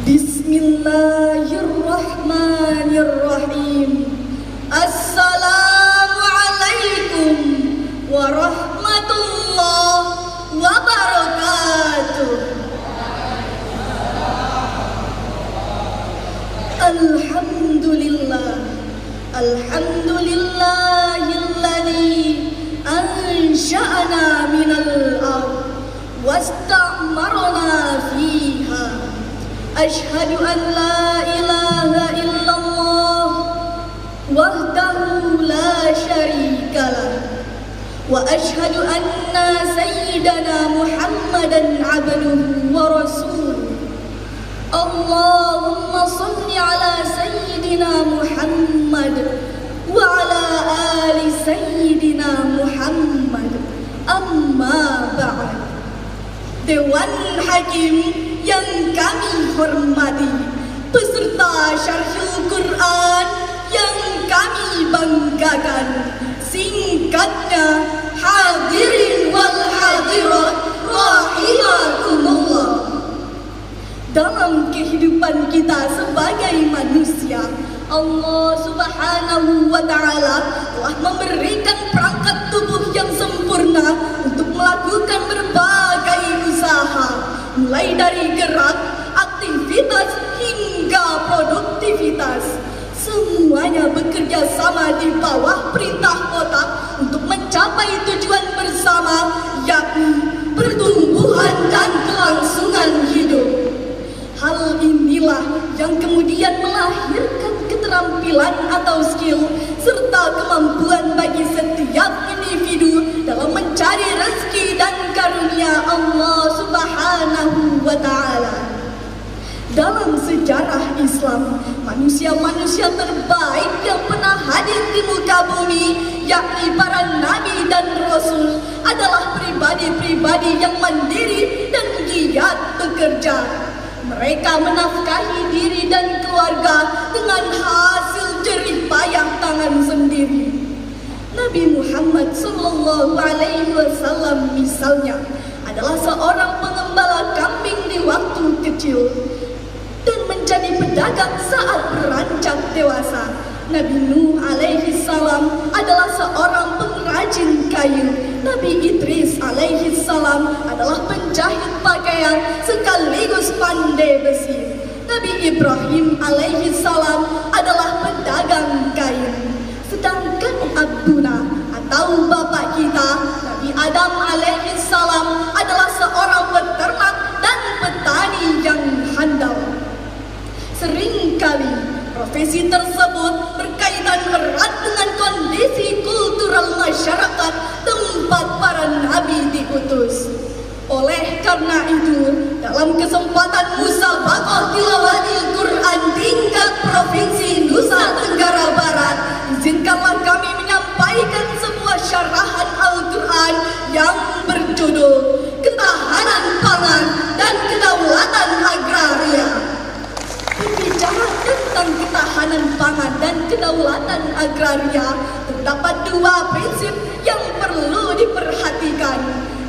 Bismillahirrahmanirrahim. Assalamualaikum warahmatullahi wabarakatuh. Alhamdulillahilladzi ansha'ana minal ardh wasta'marna fiha. Ashhadu an la ilaha illallah wahdahu la syarika lah, wa ashhadu anna sayyidana Muhammadan abduhu wa rasuluh. Allahumma salli ala sayyidina Muhammad wa ala ali sayyidina Muhammad. Amma ba'd. Dewan Hakim yang kami hormati, peserta Syarhul Quran yang kami banggakan, singkatnya hadirin wal hadirat rahimakumullah. Dalam kehidupan kita sebagai manusia, Allah Subhanahu wa Ta'ala telah memberikan perangkat tubuh yang sempurna untuk melakukan berbagai usaha, mulai dari gerak, aktivitas hingga produktivitas. Semuanya bekerja sama di bawah perintah otak untuk mencapai tujuan bersama, yakni pertumbuhan dan kelangsungan hidup. Hal inilah yang kemudian melahirkan keterampilan atau skill serta kemampuan bagi setiap individu dalam mencari rezeki dan karunia Allah Subhanahu wa Ta'ala. Dalam sejarah Islam, manusia-manusia terbaik yang pernah hadir di muka bumi, yakni para nabi dan rasul, adalah pribadi-pribadi yang mandiri dan giat bekerja. Mereka menafkahi diri dan keluarga dengan hasil jerih payah tangan sendiri. Nabi Muhammad SAW misalnya adalah seorang pengembala kambing di waktu kecil dan menjadi pedagang saat beranjak dewasa. Nabi Nuh alaihi salam adalah seorang pengrajin kayu. Nabi Idris alaihi salam adalah penjahit pakaian sekaligus pandai besi. Nabi Ibrahim alaihi salam adalah pedagang kain. Sedangkan Abduna atau bapak kita, Nabi Adam alaihi salam adalah seorang peternak dan petani yang handal. Seringkali profesi tersebut berkaitan erat dengan kondisi kultural masyarakat tempat para nabi diutus. Oleh karena itu, dalam kesempatan musabaqah tilawatil Quran tingkat Provinsi Nusa Tenggara Barat, izinkanlah kami menyampaikan sebuah syarahan Al-Quran yang berjudul Ketahanan Pangan dan Kedaulatan Agraria. Berbicara tentang ketahanan pangan dan kedaulatan agraria, terdapat dua prinsip yang perlu diperhatikan.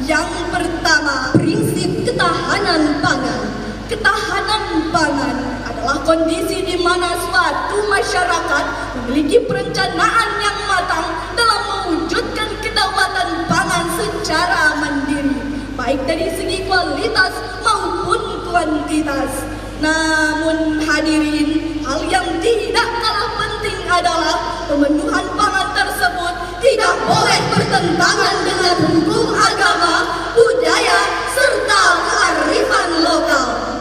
Yang pertama, prinsip ketahanan pangan. Ketahanan pangan adalah kondisi di mana suatu masyarakat memiliki perencanaan yang matang dalam mewujudkan kedaulatan pangan secara mandiri, baik dari segi kualitas maupun kuantitas. Namun hadirin, hal yang tidak kalah penting adalah pemenuhan pangan tersebut tidak boleh bertentangan dengan hukum agama, budaya, serta kearifan lokal.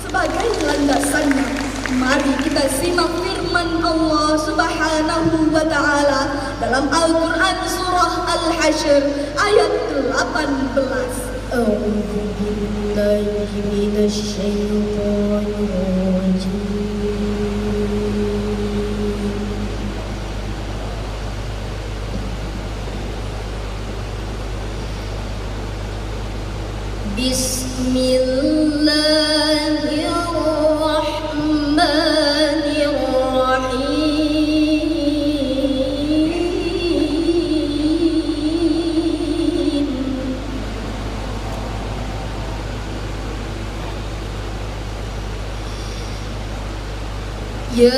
Sebagai landasannya, mari kita simak firman Allah Subhanahu wa Ta'ala dalam Al-Quran surah Al-Hasyr ayat 18. A'udzu billahi minasy syaithanir rajim. Bismillahirrahmanirrahim. Ya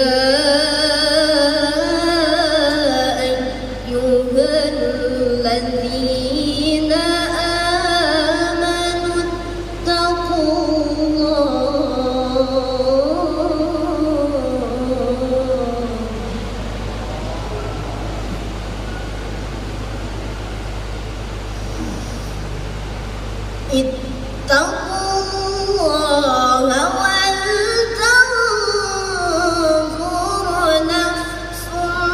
ayyuhalladzina amanu ittaqullaha wal tanzur nafsum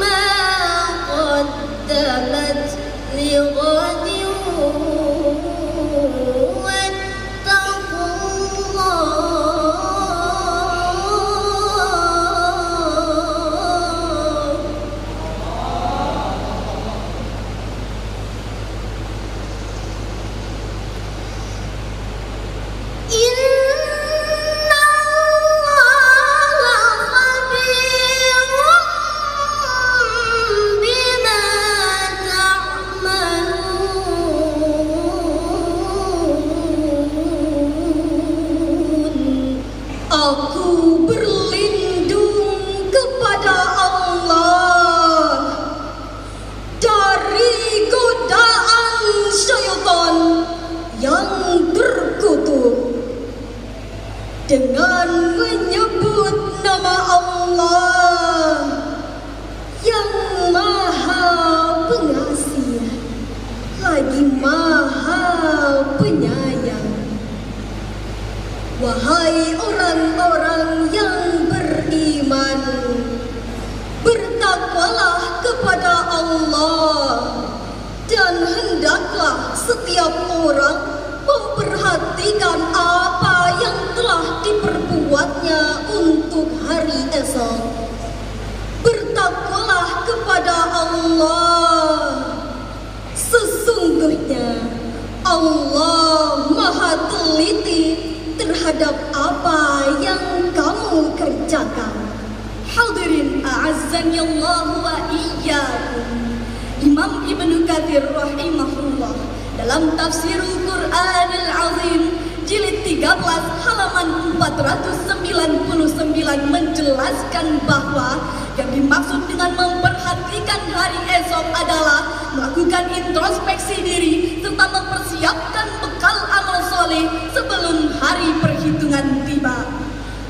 ma qaddamat lighadin Aku berlindung kepada Allah dari godaan syaitan yang terkutuk dengan menyebut nama Allah yang Maha Pengasih lagi Maha Penyayang. Wahai orang-orang yang beriman, bertakwalah kepada Allah dan hendaklah setiap orang memperhatikan apa yang telah diperbuatnya untuk hari esok. Bertakwalah kepada Allah, sesungguhnya Allah Maha teliti terhadap apa yang kamu kerjakan. Hadirin a'azzani Allah wa iyyakum. Imam Ibnu Katsir rahimahullah dalam tafsirul Qur'anil Azim jilid 13 halaman 499 menjelaskan bahwa yang dimaksud dengan memperhatikan hari esok adalah melakukan introspeksi diri serta mempersiapkan bekal amal soleh sebelum hari perhitungan tiba.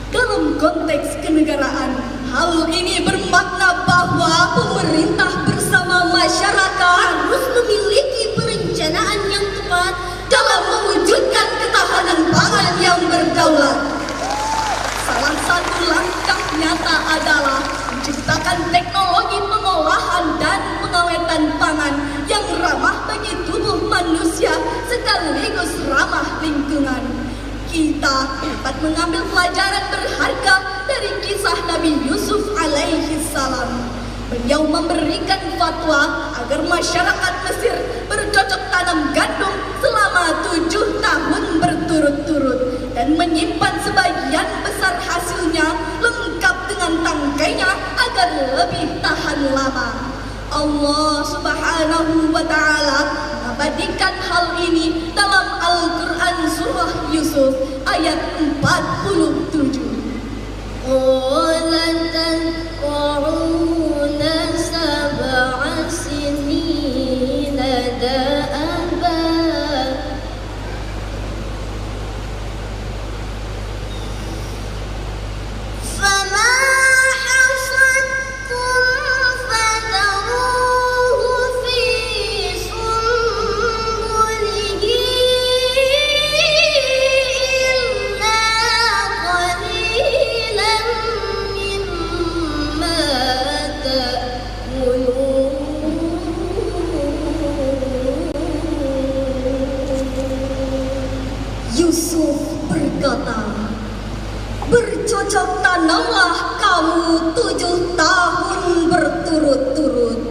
Dalam konteks kenegaraan, hal ini bermakna bahwa pemerintah bersama masyarakat harus memiliki perencanaan yang tepat dalam mewujudkan ketahanan pangan yang berdaulat. Salah satu langkah nyata adalah menciptakan teknologi pengolahan dan pengawetan pangan yang ramah bagi tubuh manusia sekaligus ramah lingkungan. Kita dapat mengambil pelajaran berharga dari kisah Nabi Yusuf alaihi salam. Beliau memberikan fatwa agar masyarakat Mesir bercocok tanam gandum selama 7 tahun berturut-turut dan menyimpan sebagian besar hasilnya lengkap dengan tangkainya agar lebih tahan lama. Allah Subhanahu wa Ta'ala mengabadikan hal ini dalam Al-Quran Surah Yusuf ayat 47. sab'a sinina da'aba fama Yusuf berkata, bercocok tanamlah kamu 7 tahun berturut-turut.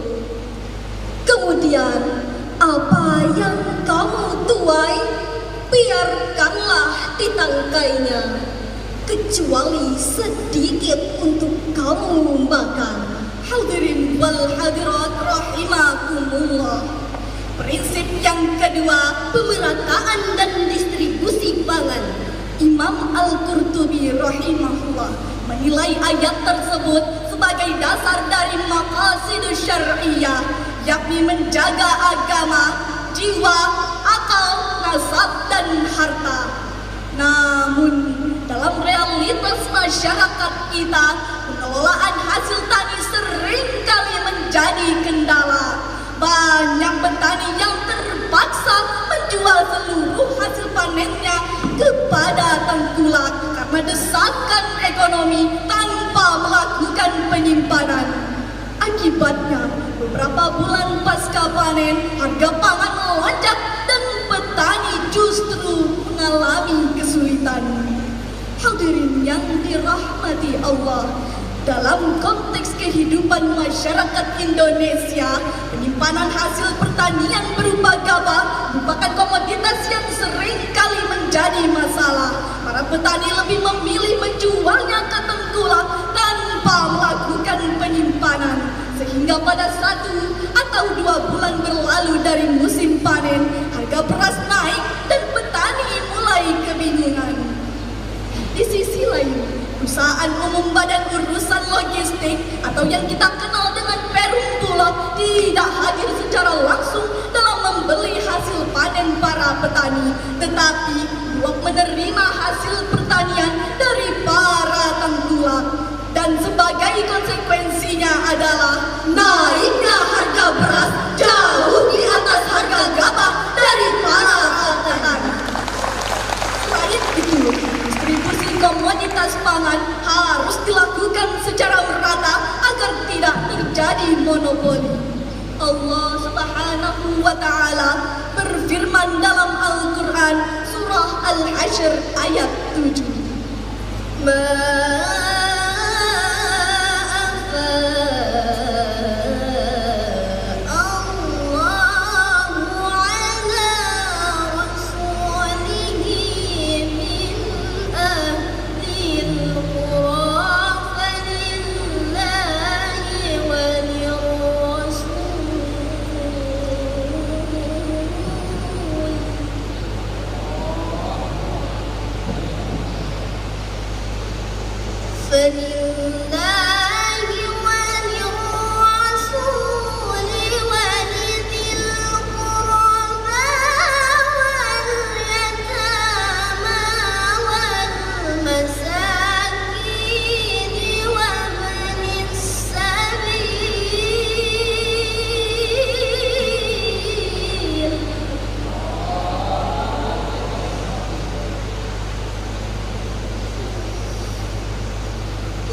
Kemudian apa yang kamu tuai, biarkanlah ditangkainya, kecuali sedikit untuk kamu makan. Hadirin wal hadirat rahimakumullah. Prinsip yang kedua, pemerataan dan distribusi pangan. Imam Al-Qurtubi rahimahullah menilai ayat tersebut sebagai dasar dari maqasidus syar'iyyah, yakni menjaga agama, jiwa, akal, nasab, dan harta. Namun, dalam realitas masyarakat kita, pengelolaan hasil tani seringkali menjadi kendala. Banyak petani yang terpaksa menjual seluruh hasil panennya kepada tengkulak karena desakan ekonomi tanpa melakukan penyimpanan. Akibatnya, beberapa bulan pasca panen, harga pangan melonjak dan petani justru mengalami kesulitan. Hadirin yang dirahmati Allah, dalam konteks kehidupan masyarakat Indonesia, penyimpanan hasil pertanian berupa gabah merupakan komoditas yang sering kali menjadi masalah. Para petani lebih memilih menjualnya ke tengkulak tanpa melakukan penyimpanan, sehingga pada 1 atau 2 bulan berlalu dari musim panen, harga beras naik dan petani mulai kebingungan. Di sisi lain, Perusahaan Umum Badan Urusan Logistik atau yang kita kenal dengan Perum Bulog tidak hadir secara langsung dalam membeli hasil panen para petani, tetapi Bulog menerima hasil pertanian dari para tengkulak, dan sebagai konsekuensinya adalah naiknya harga beras jauh di atas harga gabah dari para petani. Selain itu, distribusi komoditas pangan harus dilakukan secara merata agar tidak terjadi monopoli. Allah Subhanahu wa Ta'ala berfirman dalam Al-Quran surah Al-Hasyr ayat 7.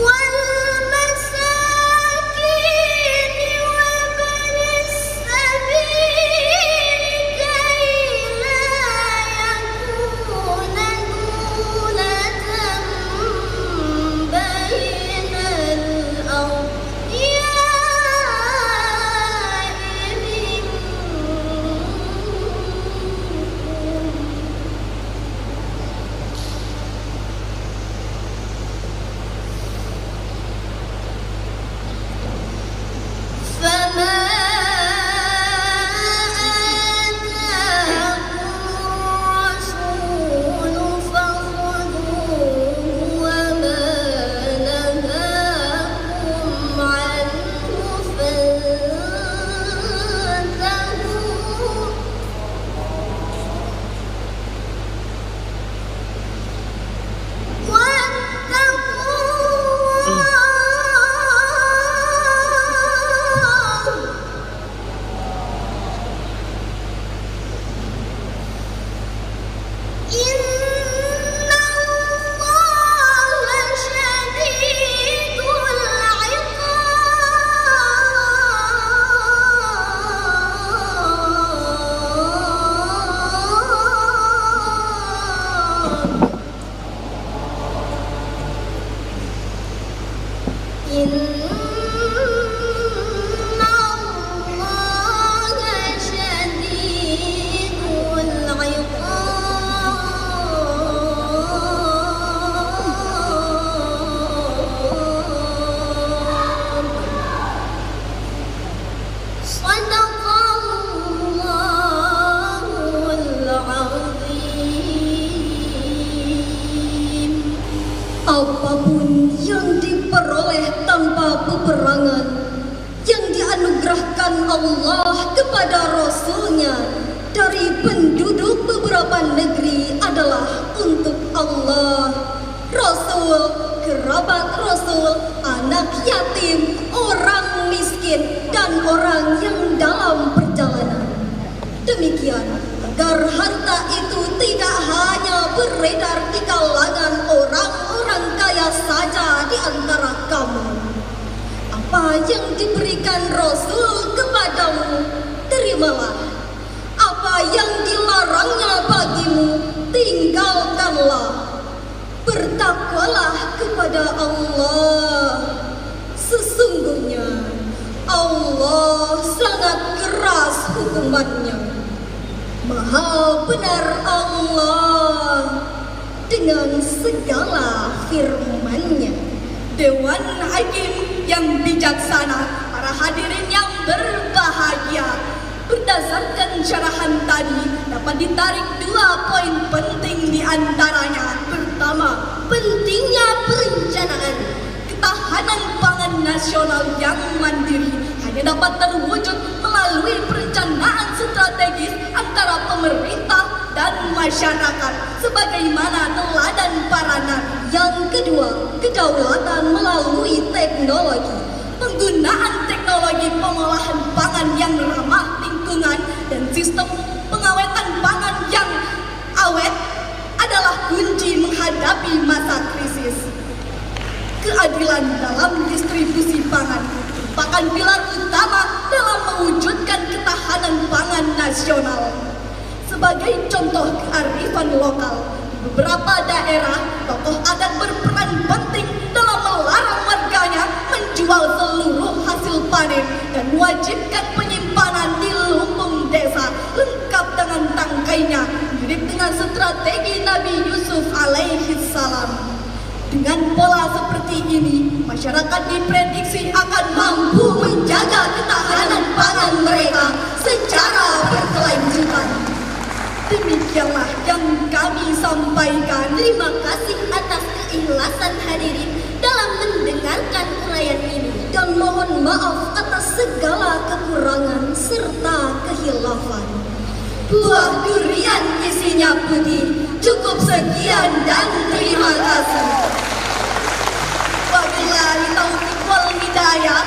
One Apapun yang diperoleh tanpa peperangan, yang dianugerahkan Allah kepada Rasul-Nya dari penduduk beberapa negeri adalah untuk Allah, Rasul, kerabat Rasul, anak yatim, orang miskin, dan orang yang dalam perjalanan. Demikian agar harta itu tidak hanya beredar di kalangan orang-orang kaya saja di antara kamu. Apa yang diberikan Rasul kepadamu, terimalah. Apa yang dilarangnya bagimu, tinggalkanlah. Bertakwalah kepada Allah. Sesungguhnya Allah sangat keras hukumannya. Maha benar Allah dengan segala firman-Nya. Dewan Hakim yang bijaksana, para hadirin yang berbahagia, berdasarkan syarahan tadi dapat ditarik 2 poin penting di antaranya. Pertama, pentingnya perencanaan. Ketahanan pangan nasional yang mandiri hanya dapat terwujud melalui perencanaan strategis antara pemerintah dan masyarakat sebagaimana teladan para nabi. Yang kedua, kedaulatan melalui teknologi. Penggunaan teknologi pengolahan pangan yang ramah lingkungan dan sistem pengawetan pangan yang awet adalah kunci menghadapi masa krisis. Keadilan dalam distribusi pangan merupakan pilar utama dalam mewujudkan ketahanan pangan nasional. Sebagai contoh kearifan lokal, di beberapa daerah, tokoh adat berperan penting dalam melarang warganya menjual seluruh hasil panen dan mewajibkan penyimpanan di lumbung desa lengkap dengan tangkainya, mirip dengan strategi Nabi Yusuf alaihi salam. Dengan pola seperti ini, masyarakat diprediksi akan mampu menjaga ketahanan pangan mereka secara berkelanjutan. Demikianlah yang kami sampaikan. Terima kasih atas keikhlasan hadirin dalam mendengarkan uraian ini, dan mohon maaf atas segala kekurangan serta kehilafan. Buah durian isinya putih. Cukup sekian dan terima kasih. Wabillahi taufiq wal hidayah.